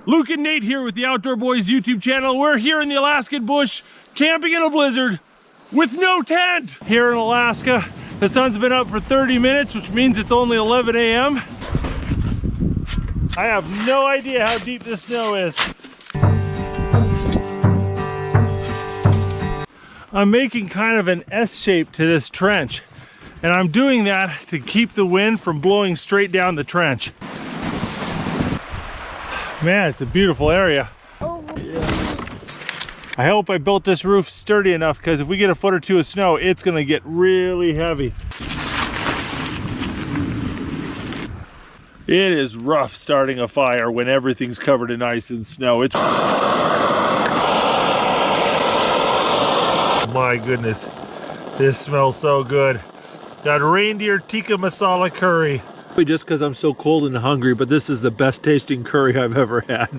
Luke and Nate here with the Outdoor Boys YouTube channel. We're here in the Alaskan bush, camping in a blizzard with no tent. Here in Alaska, the sun's been up for 30 minutes, which means it's only 11 a.m. I have no idea how deep this snow is. I'm making kind of an S shape to this trench, and I'm doing that to keep the wind from blowing straight down the trench. Man, it's a beautiful area. I hope I built this roof sturdy enough, because if we get a foot or two of snow, it's gonna get really heavy. It is rough starting a fire when everything's covered in ice and snow. It's... My goodness, this smells so good. That reindeer tikka masala curry. Just because I'm so cold and hungry, but this is the best tasting curry I've ever had.